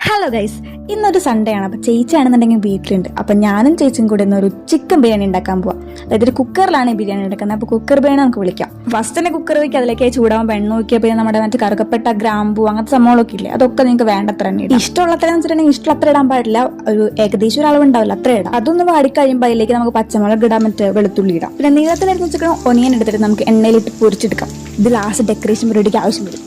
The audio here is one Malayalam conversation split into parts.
ഹലോ ഗൈസ്, ഇന്നൊരു സൺഡേ ആണ്. അപ്പോൾ ചേച്ചിയാണെന്നുണ്ടെങ്കിൽ വീട്ടിലുണ്ട്. അപ്പം ഞാനും ചേച്ചിയും കൂടെ ഇന്നൊരു ചിക്കൻ ബിരിയാണി ഉണ്ടാക്കാൻ പോവാം. അതായത് ഒരു കുക്കറിലാണ് ഈ ബിരിയാണി ഉണ്ടാക്കുന്നത്. അപ്പോൾ കുക്കർ ബിരിയാണി നമുക്ക് വിളിക്കാം. ഫസ്റ്റ് തന്നെ കുക്കർ വയ്ക്കുക, അതിലേക്ക് ചൂടാകുമ്പോൾ എണ്ണ നോക്കിയാൽ പിന്നെ നമ്മുടെ മറ്റു കറുകപ്പെട്ട ഗ്രാമ്പൂ അങ്ങനത്തെ സംഭവങ്ങളൊക്കെ ഇല്ലേ, അതൊക്കെ നിങ്ങൾക്ക് വേണ്ടത്ര തന്നെ ഇടാം. ഇഷ്ടമുള്ളത്ര വെച്ചിട്ടുണ്ടെങ്കിൽ ഇഷ്ടമുള്ളത്ര ഇടാൻ പാടില്ല, ഒരു ഏകദേശം ഒരു അളവുണ്ടാവില്ല, അത്ര ഇടാം. അതൊന്ന് വാടിക്കഴിയുമ്പോൾ അതിലേക്ക് നമുക്ക് പച്ചമുളക് ഇടാൻ, മറ്റേ വെളുത്തുള്ളി ഇടാം. പിന്നെ നീളത്തിലായിരുന്നു വെച്ചിട്ട് ഒനിയൻ എടുത്തിട്ട് നമുക്ക് എണ്ണയിലിട്ട് പൊരിച്ചെടുക്കാം. ഇത് ലാസ്റ്റ് ഡെക്കറേഷൻ പരിപാടിക്ക് ആവശ്യം വരും.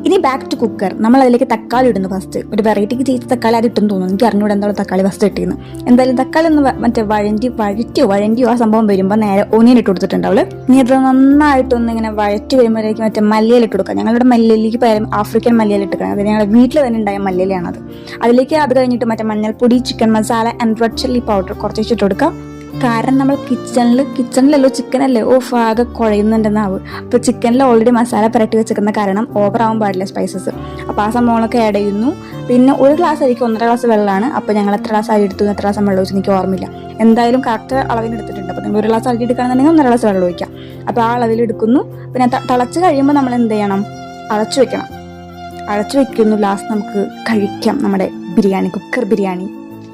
ഇനി ബാക്ക് ടു കുക്കർ. നമ്മൾ അതിലേക്ക് തക്കാളി ഇടുന്നു ഫസ്റ്റ്. ഒരു വെറൈറ്റിക്ക് ചെയ്ത് തക്കാളി അത് ഇട്ടെന്ന് തോന്നുന്നു, എനിക്ക് അറിഞ്ഞൂടെ എന്താണ് തക്കാളി ഫസ്റ്റ് ഇട്ടിരുന്നു. എന്തായാലും തക്കാളി ഒന്ന് മറ്റേ വഴറ്റിയോ ആ സംഭവം വരുമ്പോൾ നേരെ ഒനിയൻ ഇട്ട് കൊടുത്തിട്ടുണ്ടാവുള്ളൂ. ഇനി അത് നന്നായിട്ടൊന്ന് ഇങ്ങനെ വഴറ്റി വരുമ്പോഴേക്കും മറ്റേ മല്ലിയില ഇട്ട് കൊടുക്കുക. ഞങ്ങളുടെ മല്ലിയിലേക്ക് പകരം ആഫ്രിക്കൻ മല്ലിയില ഇട്ടിക്കണം. അത് ഞങ്ങളുടെ വീട്ടിൽ തന്നെ ഉണ്ടായ മല്ലിയിലയാണത്. അതിലേക്ക് അത് കഴിഞ്ഞിട്ട് മറ്റേ മഞ്ഞൾപ്പൊടി, chicken masala and red chilli powder കുറച്ച് ഇട്ട് കൊടുക്കാം. കാരണം നമ്മൾ കിച്ചണിലല്ലോ ചിക്കനല്ലേ ആകെ കുഴയുന്നുണ്ടെന്നാവ്. അപ്പോൾ ചിക്കനിൽ ഓൾറെഡി മസാല പുരട്ടി വെച്ചിരിക്കുന്ന കാരണം ഓവർ ആവാൻ പാടില്ല സ്പൈസസ്. അപ്പോൾ ആ സംഭവങ്ങളൊക്കെ ആഡ് ചെയ്യുന്നു. പിന്നെ ഒരു ഗ്ലാസ് അരിക്ക് 1.5 ഗ്ലാസ് വെള്ളമാണ്. അപ്പോൾ ഞങ്ങൾ എത്ര ഗ്ലാസ് അരി എടുത്തു, എത്ര ഗ്ലാസ് വെള്ളം ഒഴിച്ചു എനിക്ക് ഓർമ്മയില്ല. എന്തായാലും കറക്റ്റ് അളവിന് എടുത്തിട്ടുണ്ട്. അപ്പോൾ നിങ്ങൾ 1 ഗ്ലാസ് അരി എടുക്കുകയാണെന്നുണ്ടെങ്കിൽ 1.5 ഗ്ലാസ് വെള്ളം ഒഴിക്കാം. അപ്പോൾ ആ അളവിൽ എടുക്കുന്നു. പിന്നെ തിളച്ച് കഴിയുമ്പോൾ നമ്മൾ എന്ത് ചെയ്യണം, അടച്ചു വെക്കുന്നു. ലാസ്റ്റ് നമുക്ക് കഴിക്കാം നമ്മുടെ ബിരിയാണി, കുക്കർ ബിരിയാണി.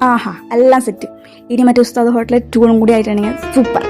ആഹാ, എല്ലാം സെറ്റ്. ഇനി മറ്റേ ഉസ്താദ് ഹോട്ടലിൽ 2 കൂടി ആയിട്ടുണ്ടെങ്കിൽ സൂപ്പർ.